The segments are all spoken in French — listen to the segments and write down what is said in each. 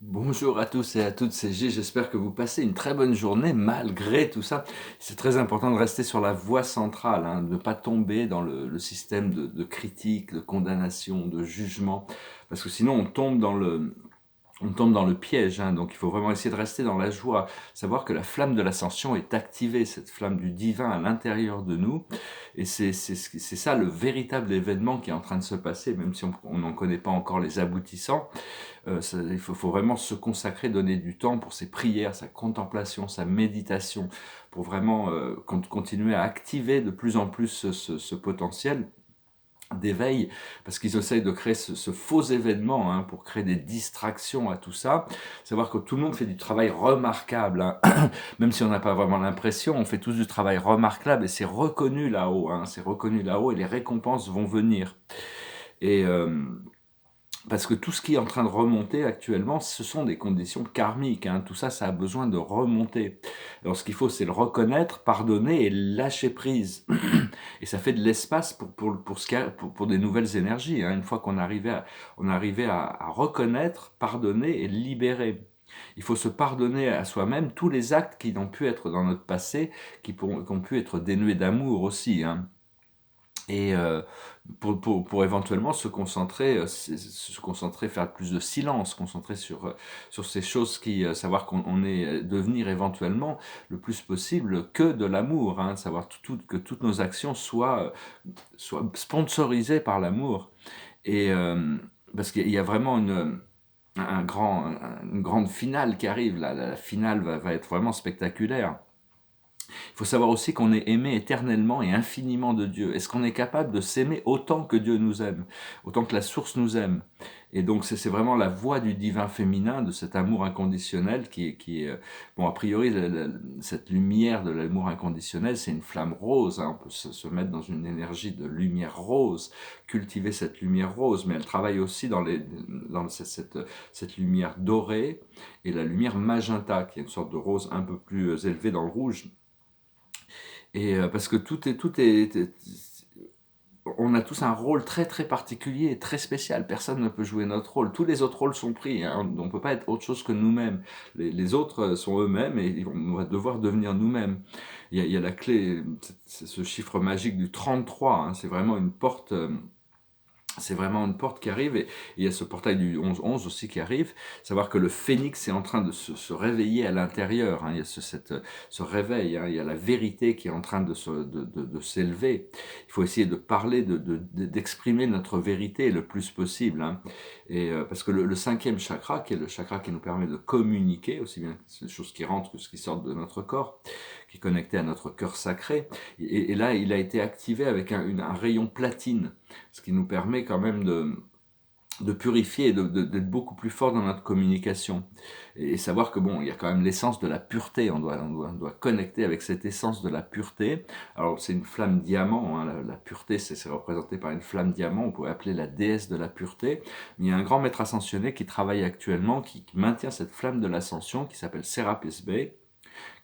Bonjour à tous et à toutes, c'est G. J'espère que vous passez une très bonne journée malgré tout ça. C'est très important de rester sur la voie centrale, hein, de ne pas tomber dans le système de critique, de condamnation, de jugement, parce que sinon on tombe dans le piège, hein, donc il faut vraiment essayer de rester dans la joie, savoir que la flamme de l'ascension est activée, cette flamme du divin à l'intérieur de nous, et c'est ça le véritable événement qui est en train de se passer, même si on n'en connaît pas encore les aboutissants. Il faut vraiment se consacrer, donner du temps pour ses prières, sa contemplation, sa méditation, pour vraiment continuer à activer de plus en plus ce potentiel d'éveil, parce qu'ils essayent de créer ce faux événement, hein, pour créer des distractions à tout ça. Savoir que tout le monde fait du travail remarquable, hein. Même si on n'a pas vraiment l'impression, on fait tous du travail remarquable et c'est reconnu là-haut, hein, c'est reconnu là-haut et les récompenses vont venir. Et parce que tout ce qui est en train de remonter actuellement, ce sont des conditions karmiques, hein. Tout ça, ça a besoin de remonter. Alors ce qu'il faut, c'est le reconnaître, pardonner et lâcher prise. Et ça fait de l'espace pour des nouvelles énergies, hein. Une fois on arrivait à reconnaître, pardonner et libérer. Il faut se pardonner à soi-même tous les actes qui n'ont pu être dans notre passé, qui ont pu être dénués d'amour aussi, hein. Et pour éventuellement se concentrer, faire plus de silence, concentrer sur ces choses savoir qu'on est, devenir éventuellement le plus possible que de l'amour, hein, savoir que toutes nos actions soient sponsorisées par l'amour. Et parce qu'il y a vraiment une grande finale qui arrive, la finale va être vraiment spectaculaire. Il faut savoir aussi qu'on est aimé éternellement et infiniment de Dieu. Est-ce qu'on est capable de s'aimer autant que Dieu nous aime, autant que la source nous aime? Et donc c'est vraiment la voie du divin féminin, de cet amour inconditionnel bon, a priori, cette lumière de l'amour inconditionnel, c'est une flamme rose, hein. On peut se mettre dans une énergie de lumière rose, cultiver cette lumière rose, mais elle travaille aussi dans cette lumière dorée et la lumière magenta, qui est une sorte de rose un peu plus élevée dans le rouge. Et parce que on a tous un rôle très très particulier, très spécial. Personne ne peut jouer notre rôle. Tous les autres rôles sont pris, hein. On ne peut pas être autre chose que nous-mêmes. Les autres sont eux-mêmes et on va devoir devenir nous-mêmes. Il y a la clé, c'est ce chiffre magique du 33, hein. C'est vraiment une porte qui arrive, et il y a ce portail du 11-11 aussi qui arrive. Savoir que le phénix est en train de se réveiller à l'intérieur, hein. Il y a ce réveil, hein. Il y a la vérité qui est en train de s'élever. Il faut essayer de parler, d'exprimer notre vérité le plus possible, hein. Et parce que le cinquième chakra, qui est le chakra qui nous permet de communiquer, aussi bien les choses qui rentrent que ce qui sort de notre corps, qui est connecté à notre cœur sacré, et là, il a été activé avec un rayon platine, ce qui nous permet quand même de purifier et d'être beaucoup plus fort dans notre communication. Et savoir que bon, il y a quand même l'essence de la pureté, on doit connecter avec cette essence de la pureté. Alors c'est une flamme diamant, hein, la pureté c'est représenté par une flamme diamant, on pourrait appeler la déesse de la pureté. Mais il y a un grand maître ascensionné qui travaille actuellement, qui maintient cette flamme de l'ascension, qui s'appelle Serapis Bey,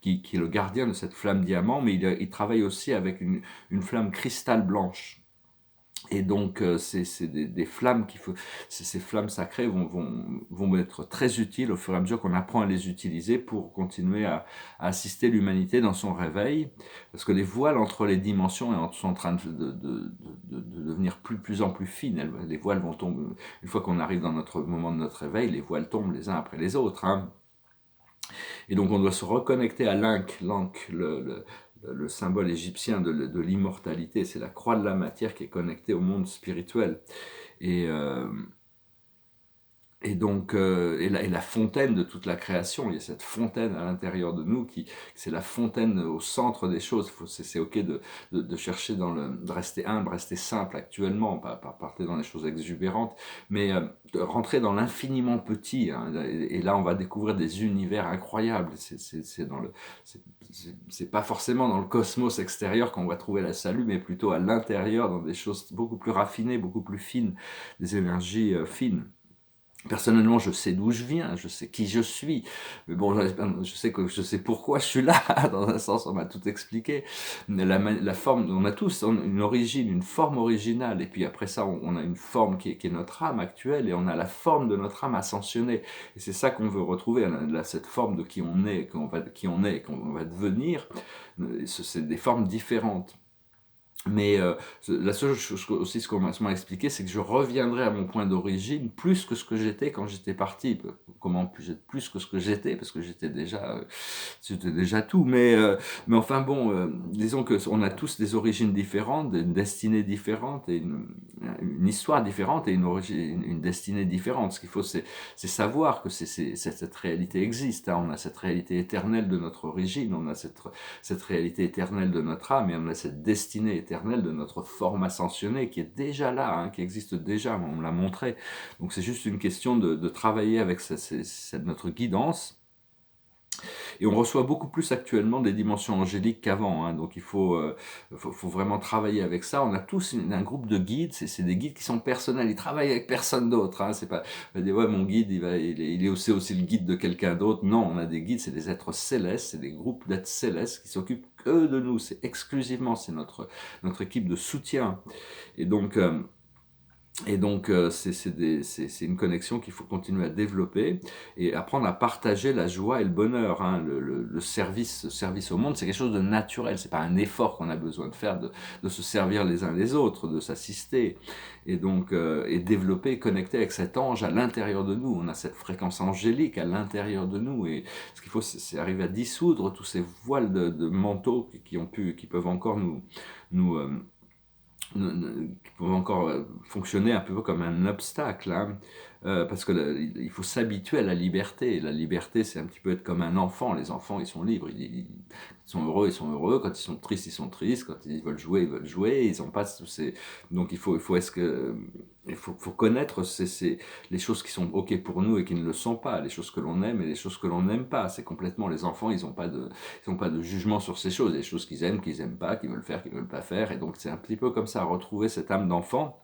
qui est le gardien de cette flamme diamant, mais il travaille aussi avec une flamme cristal blanche. Et donc, c'est des flammes ces flammes sacrées vont être très utiles au fur et à mesure qu'on apprend à les utiliser pour continuer à assister l'humanité dans son réveil. Parce que les voiles entre les dimensions sont en train de devenir plus en plus fines. Les voiles vont tomber. Une fois qu'on arrive dans notre moment de notre réveil, les voiles tombent les uns après les autres, hein. Et donc on doit se reconnecter à l'Ankh, le symbole égyptien de l'immortalité. C'est la croix de la matière qui est connectée au monde spirituel. Et, euh, et la fontaine de toute la création, il y a cette fontaine à l'intérieur de nous c'est la fontaine au centre des choses. C'est ok de chercher de rester humble, rester simple actuellement, pas partir dans les choses exubérantes, mais de rentrer dans l'infiniment petit, hein. Et là, on va découvrir des univers incroyables. C'est pas forcément dans le cosmos extérieur qu'on va trouver la salut, mais plutôt à l'intérieur, dans des choses beaucoup plus raffinées, beaucoup plus fines, des énergies fines. Personnellement, je sais d'où je viens, je sais qui je suis, mais bon, je sais pourquoi je suis là, dans un sens, on m'a tout expliqué. La forme, on a tous une origine, une forme originale, et puis après ça, on a une forme qui est notre âme actuelle, et on a la forme de notre âme ascensionnée. Et c'est ça qu'on veut retrouver, cette forme de qui on est, qu'on va devenir. C'est des formes différentes. Mais la seule chose aussi, ce qu'on m'a expliqué, c'est que je reviendrai à mon point d'origine plus que ce que j'étais quand j'étais parti. Comment puis-je être plus que ce que j'étais? Parce que j'étais déjà tout. Mais enfin bon, disons que on a tous des origines différentes, une destinée différente, et une histoire différente et une destinée différente. Ce qu'il faut, c'est savoir que cette réalité existe, hein. On a cette réalité éternelle de notre origine, on a cette réalité éternelle de notre âme, et on a cette destinée éternelle de notre forme ascensionnée qui est déjà là, hein, qui existe déjà, on me l'a montré. Donc c'est juste une question de travailler avec notre guidance. Et on reçoit beaucoup plus actuellement des dimensions angéliques qu'avant, hein, donc faut vraiment travailler avec ça. On a tous un groupe de guides, c'est des guides qui sont personnels, ils travaillent avec personne d'autre, hein, c'est pas, on va dire, ouais, mon guide, il est aussi le guide de quelqu'un d'autre. Non, on a des guides, c'est des êtres célestes, c'est des groupes d'êtres célestes qui s'occupent que de nous, c'est exclusivement, c'est notre équipe de soutien. Et donc, c'est une connexion qu'il faut continuer à développer et apprendre à partager la joie et le bonheur, hein. Le service au monde, c'est quelque chose de naturel. C'est pas un effort qu'on a besoin de faire, de se servir les uns les autres, de s'assister. Et développer et connecter avec cet ange à l'intérieur de nous. On a cette fréquence angélique à l'intérieur de nous. Et ce qu'il faut, c'est arriver à dissoudre tous ces voiles de manteaux qui peuvent encore nous qui peuvent encore fonctionner un peu comme un obstacle, hein. Parce que il faut s'habituer à la liberté. Et la liberté, c'est un petit peu être comme un enfant. Les enfants, ils sont libres. Ils sont heureux, ils sont heureux. Quand ils sont tristes, ils sont tristes. Quand ils veulent jouer, ils veulent jouer. Ils ont pas tous ces... Donc faut connaître les choses qui sont OK pour nous et qui ne le sont pas. Les choses que l'on aime et les choses que l'on n'aime pas. C'est complètement... Les enfants, ils n'ont pas de jugement sur ces choses. Les choses qu'ils aiment pas, qu'ils veulent faire, qu'ils veulent pas faire. Et donc, c'est un petit peu comme ça, retrouver cette âme d'enfant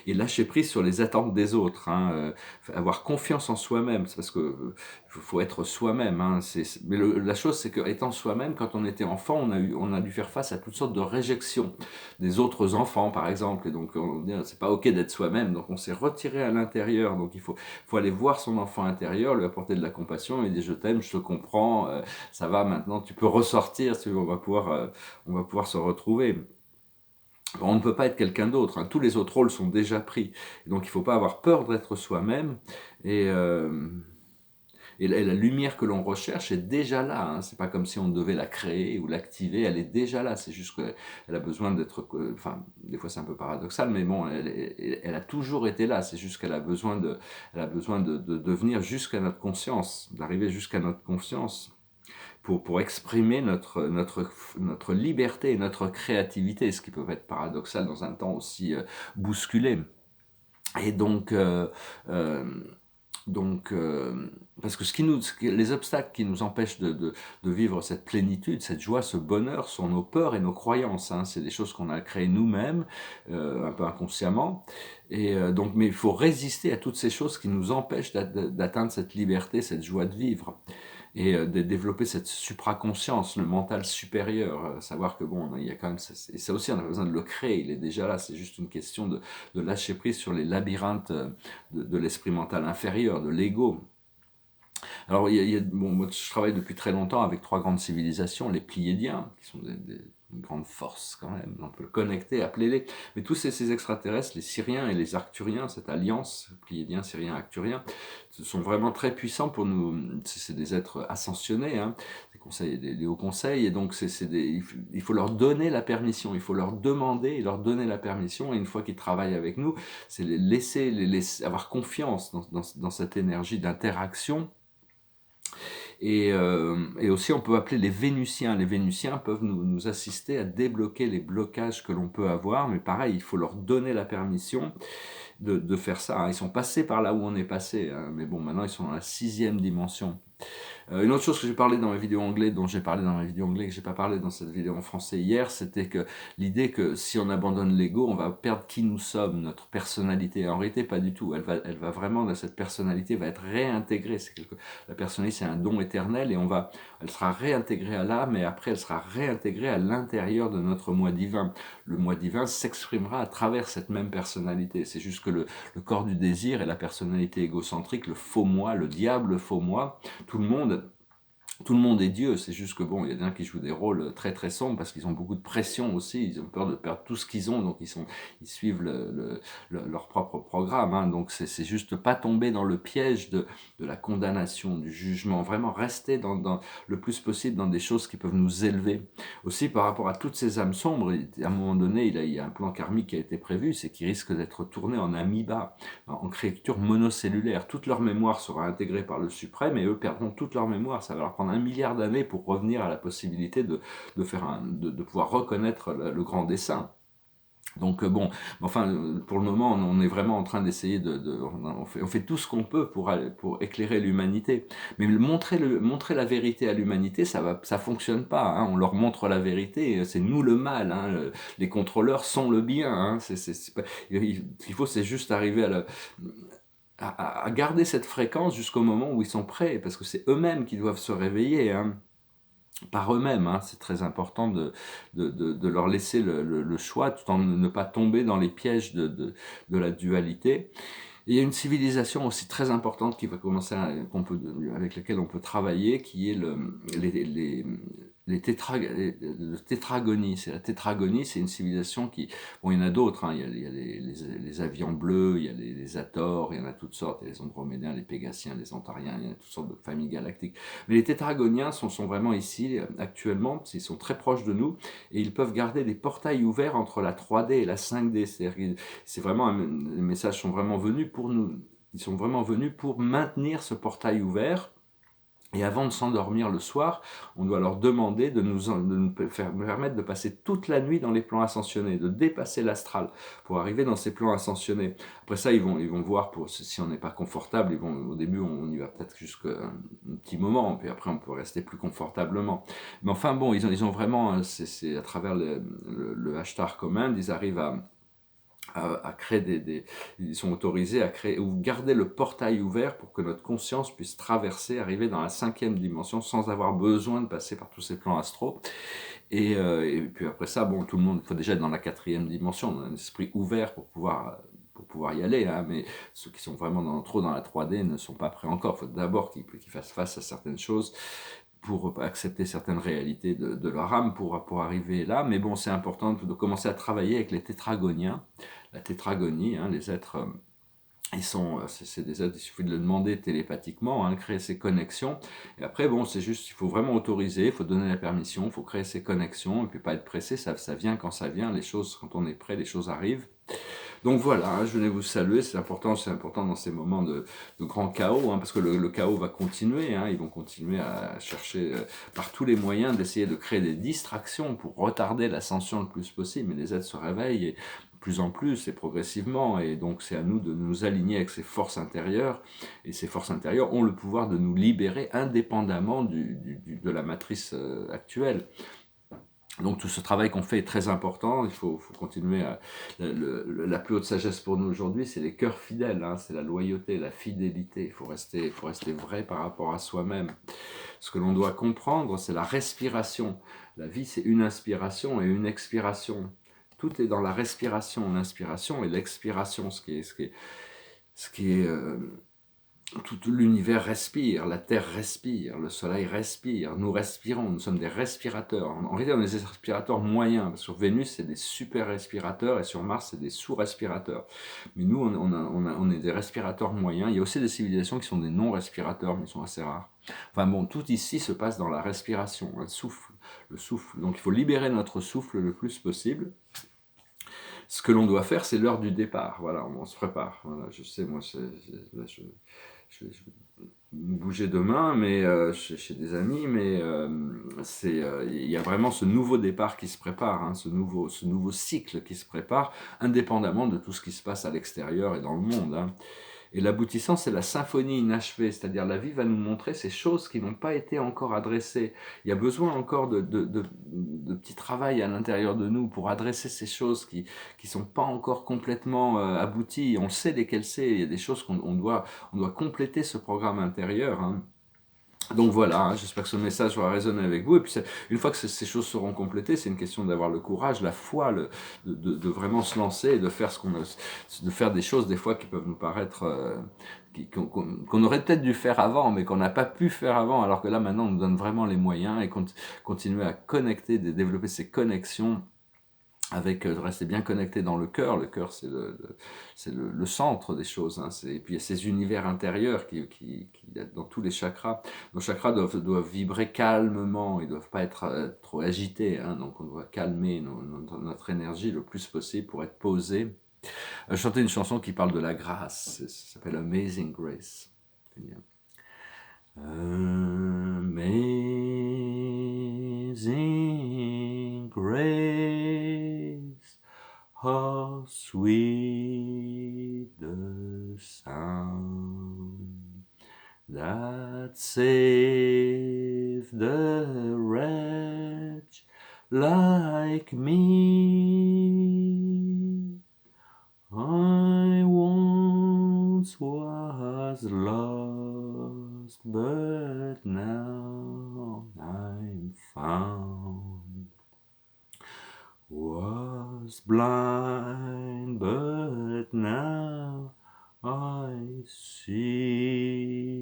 et lâcher prise sur les attentes des autres, hein, avoir confiance en soi-même, c'est parce que faut être soi-même, hein, mais la chose, c'est qu'étant soi-même, quand on était enfant, on a dû faire face à toutes sortes de réjections des autres enfants, par exemple, et donc on dit c'est pas ok d'être soi-même, donc on s'est retiré à l'intérieur. Donc faut aller voir son enfant intérieur, lui apporter de la compassion et dire je t'aime, je te comprends, ça va maintenant, tu peux ressortir, on va pouvoir se retrouver. On ne peut pas être quelqu'un d'autre, hein. Tous les autres rôles sont déjà pris. Et donc il ne faut pas avoir peur d'être soi-même. Et, euh, et la lumière que l'on recherche est déjà là, hein. C'est pas comme si on devait la créer ou l'activer, elle est déjà là. C'est juste qu'elle a besoin d'être... Enfin, des fois c'est un peu paradoxal, mais bon, elle a toujours été là. C'est juste elle a besoin de venir jusqu'à notre conscience, d'arriver jusqu'à notre conscience pour exprimer notre liberté et notre créativité, ce qui peut être paradoxal dans un temps aussi bousculé. Et euh, parce que les obstacles qui nous empêchent de vivre cette plénitude, cette joie, ce bonheur, sont nos peurs et nos croyances, hein. C'est des choses qu'on a créées nous-mêmes, un peu inconsciemment. Mais il faut résister à toutes ces choses qui nous empêchent d'atteindre cette liberté, cette joie de vivre. Et de développer cette supraconscience, le mental supérieur, savoir que bon, il y a quand même, et ça aussi on a besoin de le créer, il est déjà là, c'est juste une question de lâcher prise sur les labyrinthes de l'esprit mental inférieur, de l'ego. Alors, bon, moi, je travaille depuis très longtemps avec trois grandes civilisations, les Pléiadiens, qui sont une grande force quand même, on peut le connecter, appeler-les. Mais tous ces extraterrestres, les Syriens et les Arcturiens, cette alliance, Pléiadiens, Syriens, Arcturiens, sont vraiment très puissants pour nous. C'est des êtres ascensionnés, hein, des hauts conseils, et donc il faut leur donner la permission, il faut leur demander et leur donner la permission, et une fois qu'ils travaillent avec nous, c'est les laisser avoir confiance dans cette énergie d'interaction. Et aussi, on peut appeler les Vénusiens. Les Vénusiens peuvent nous assister à débloquer les blocages que l'on peut avoir, mais pareil, il faut leur donner la permission de faire ça, hein. Ils sont passés par là où on est passé, hein, mais bon, maintenant ils sont dans la 6e dimension. Une autre chose que j'ai parlé dans ma vidéo anglais, dont j'ai parlé dans ma vidéo anglais, que j'ai pas parlé dans cette vidéo en français hier, c'était que l'idée que si on abandonne l'ego, on va perdre qui nous sommes, notre personnalité. En réalité, pas du tout. Elle va vraiment, cette personnalité va être réintégrée. La personnalité, c'est un don éternel et elle sera réintégrée à l'âme et après, elle sera réintégrée à l'intérieur de notre moi divin. Le moi divin s'exprimera à travers cette même personnalité. C'est juste que le corps du désir et la personnalité égocentrique, le faux moi, le diable faux moi, tout le monde est Dieu, c'est juste que bon, il y a des gens qui jouent des rôles très très sombres parce qu'ils ont beaucoup de pression aussi, ils ont peur de perdre tout ce qu'ils ont, donc ils suivent leur propre programme, hein. Donc c'est juste pas tomber dans le piège de la condamnation, du jugement, vraiment rester dans le plus possible dans des choses qui peuvent nous élever. Aussi par rapport à toutes ces âmes sombres, à un moment donné, il y a un plan karmique qui a été prévu, c'est qu'ils risquent d'être tournés en amoeba, en créature monocellulaire. Toute leur mémoire sera intégrée par le suprême et eux perdront toute leur mémoire, ça va leur prendre 1 milliard d'années pour revenir à la possibilité de pouvoir reconnaître le grand dessein. Donc bon, enfin, pour le moment, on est vraiment en train d'essayer on fait tout ce qu'on peut pour éclairer l'humanité. Mais montrer la vérité à l'humanité, ça fonctionne pas, hein. On leur montre la vérité, c'est nous le mal, hein. Les contrôleurs sont le bien, hein. Il faut, c'est juste arriver à garder cette fréquence jusqu'au moment où ils sont prêts, parce que c'est eux-mêmes qui doivent se réveiller, hein, par eux-mêmes, hein. C'est très important de leur laisser le choix, tout en ne pas tomber dans les pièges de la dualité. Et il y a une civilisation aussi très importante qui va commencer, avec laquelle on peut travailler, qui est le tétragonie. C'est la tétragonie, c'est une civilisation qui... Bon, il y en a d'autres, hein. Il y a les avions bleus, il y a les Hathors, il y en a toutes sortes, il y a les Andromédiens, les Pégassiens, les Antariens, il y a toutes sortes de familles galactiques. Mais les tétragoniens sont vraiment ici, actuellement, ils sont très proches de nous, et ils peuvent garder des portails ouverts entre la 3D et la 5D. C'est vraiment, les messages sont vraiment venus pour nous. Ils sont vraiment venus pour maintenir ce portail ouvert. Et avant de s'endormir le soir, on doit leur demander de nous permettre de passer toute la nuit dans les plans ascensionnés, de dépasser l'astral pour arriver dans ces plans ascensionnés. Après ça, ils vont voir si on n'est pas confortable. Au début, on y va peut-être jusqu'à un petit moment, puis après, on peut rester plus confortablement. Mais enfin, bon, ils ont vraiment, c'est à travers le Ashtar Command, ils arrivent à créer ils sont autorisés à créer ou garder le portail ouvert pour que notre conscience puisse traverser, arriver dans la 5e dimension sans avoir besoin de passer par tous ces plans astraux. Et puis après ça, bon, tout le monde, il faut déjà être dans la 4e dimension, on a un esprit ouvert pour pouvoir y aller, hein, mais ceux qui sont vraiment trop dans la 3D ne sont pas prêts encore. Il faut d'abord qu'ils fassent face à certaines choses pour accepter certaines réalités de leur âme pour arriver là. Mais bon, c'est important de commencer à travailler avec les tétragoniens. La tétragonie, hein, les êtres, c'est des êtres, il suffit de le demander télépathiquement, hein, créer ces connexions. Et après, bon, c'est juste, il faut vraiment autoriser, il faut donner la permission, il faut créer ces connexions, et puis pas être pressé, ça vient quand ça vient, quand on est prêt, les choses arrivent. Donc voilà, hein, je venais vous saluer, c'est important dans ces moments de grand chaos, hein, parce que le chaos va continuer, hein, ils vont continuer à chercher par tous les moyens d'essayer de créer des distractions pour retarder l'ascension le plus possible, mais les êtres se réveillent et de plus en plus et progressivement, et donc c'est à nous de nous aligner avec ces forces intérieures, et ces forces intérieures ont le pouvoir de nous libérer indépendamment de la matrice actuelle. Donc tout ce travail qu'on fait est très important, il faut continuer la plus haute sagesse pour nous aujourd'hui, c'est les cœurs fidèles, hein, c'est la loyauté, la fidélité, il faut rester vrai par rapport à soi-même. Ce que l'on doit comprendre, c'est la respiration. La vie, c'est une inspiration et une expiration. Tout est dans la respiration, l'inspiration et l'expiration, ce qui est tout l'univers respire, la terre respire, le soleil respire, nous respirons, nous sommes des respirateurs. En réalité, on est des respirateurs moyens. Sur Vénus, c'est des super respirateurs et sur Mars, c'est des sous-respirateurs. Mais nous, on est des respirateurs moyens. Il y a aussi des civilisations qui sont des non-respirateurs, mais ils sont assez rares. Enfin bon, tout ici se passe dans la respiration, le souffle. Donc il faut libérer notre souffle le plus possible. Ce que l'on doit faire, c'est l'heure du départ. Voilà, on se prépare. Voilà, je sais, moi, je vais bouger demain, mais chez des amis, mais il y a vraiment ce nouveau départ qui se prépare, hein, ce nouveau cycle qui se prépare, indépendamment de tout ce qui se passe à l'extérieur et dans le monde, hein. Et l'aboutissant, c'est la symphonie inachevée, c'est-à-dire la vie va nous montrer ces choses qui n'ont pas été encore adressées. Il y a besoin encore de petits travail à l'intérieur de nous pour adresser ces choses qui sont pas encore complètement abouties. On sait lesquelles c'est, il y a des choses on doit compléter ce programme intérieur, hein. Donc voilà, hein, j'espère que ce message va résonner avec vous. Et puis une fois que ces choses seront complétées, c'est une question d'avoir le courage, la foi, de vraiment se lancer et de faire de faire des choses des fois qui peuvent nous paraître qu'on aurait peut-être dû faire avant, mais qu'on n'a pas pu faire avant. Alors que là maintenant, on nous donne vraiment les moyens et continuer à connecter, développer ces connexions avec de rester bien connecté dans le cœur. Le cœur, c'est le centre des choses, hein. Et puis il y a ces univers intérieurs dans tous les chakras. Nos chakras doivent vibrer calmement, ils ne doivent pas être trop agités, hein. Donc on doit calmer notre énergie le plus possible pour être posé. Chanter une chanson qui parle de la grâce, ça s'appelle Amazing Grace. Amazing Grace, how sweet the sound that saved the wretch like me. I once was lost, but now I'm found. Was blind, but now I see.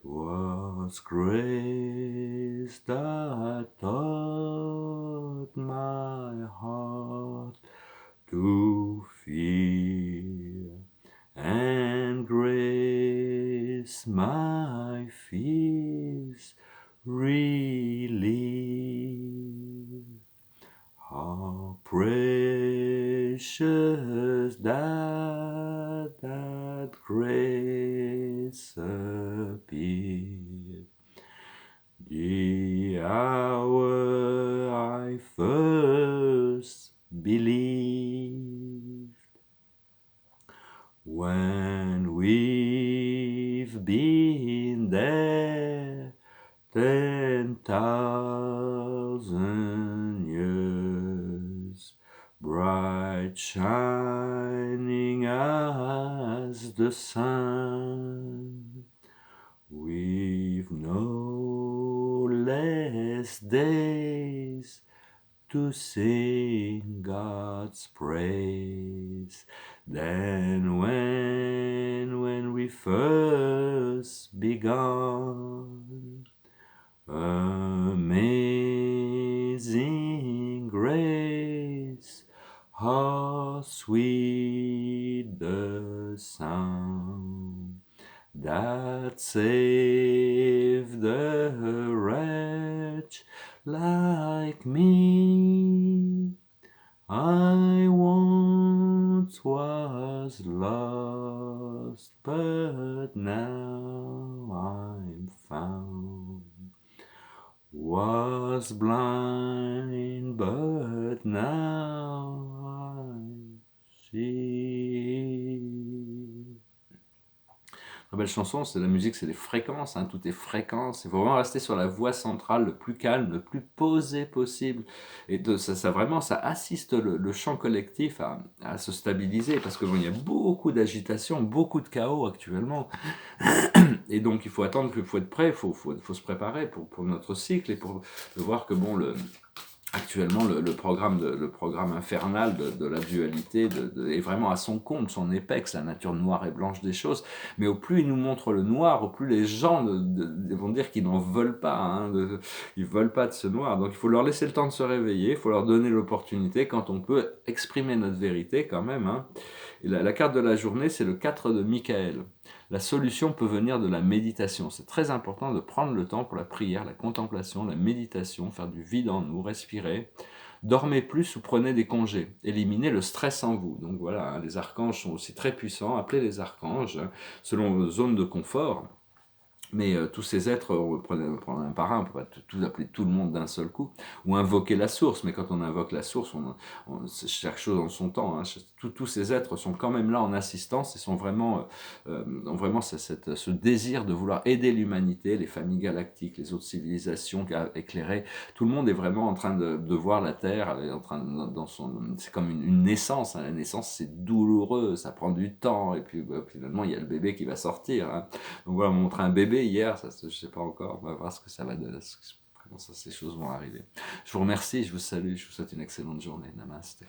'Twas grace that taught my heart to fear, and grace my fears relieve. How precious that grace appeared, the hour I first believed. When we've been there 10,000 years, bright shining as the sun, we've no less days to sing God's praise than when we first begun. Amazing grace, how sweet the sound that saved the wretch like me. I once was lost, but now I'm found. Was blind, but now I see. Très belle chanson, c'est la musique, c'est les fréquences, hein, tout est fréquence. Il faut vraiment rester sur la voie centrale, le plus calme, le plus posé possible. Et ça vraiment, ça assiste le chant collectif à se stabiliser, parce que bon, il y a beaucoup d'agitation, beaucoup de chaos actuellement. Et donc il faut attendre, il faut être prêt, il faut se préparer pour notre cycle et pour voir que bon, actuellement, le programme infernal de la dualité est vraiment à son comble, son épex, la nature noire et blanche des choses. Mais au plus il nous montre le noir, au plus les gens vont dire qu'ils n'en veulent pas, hein, ils veulent pas de ce noir. Donc il faut leur laisser le temps de se réveiller, il faut leur donner l'opportunité quand on peut exprimer notre vérité quand même, hein. Et la carte de la journée, c'est le 4 de Michael. La solution peut venir de la méditation. C'est très important de prendre le temps pour la prière, la contemplation, la méditation, faire du vide en nous, respirer. Dormez plus ou prenez des congés. Éliminez le stress en vous. Donc voilà, hein, les archanges sont aussi très puissants. Appelez les archanges, hein, selon vos zones de confort. Mais tous ces êtres, on prend un par un, on ne peut pas tout appeler tout le monde d'un seul coup, ou invoquer la source, mais quand on invoque la source, chaque chose en son temps, hein. Tous ces êtres sont quand même là en assistance et ont vraiment ce désir de vouloir aider l'humanité, les familles galactiques, les autres civilisations éclairées. Tout le monde est vraiment en train de voir la Terre, elle est en train c'est comme une naissance, hein. La naissance, c'est douloureux, ça prend du temps, et puis finalement, il y a le bébé qui va sortir, hein. Donc voilà, on m'a montré un bébé hier, je sais pas encore, on va voir ce que ça va donner, comment ces choses vont arriver. Je vous remercie, je vous salue, je vous souhaite une excellente journée. Namasté.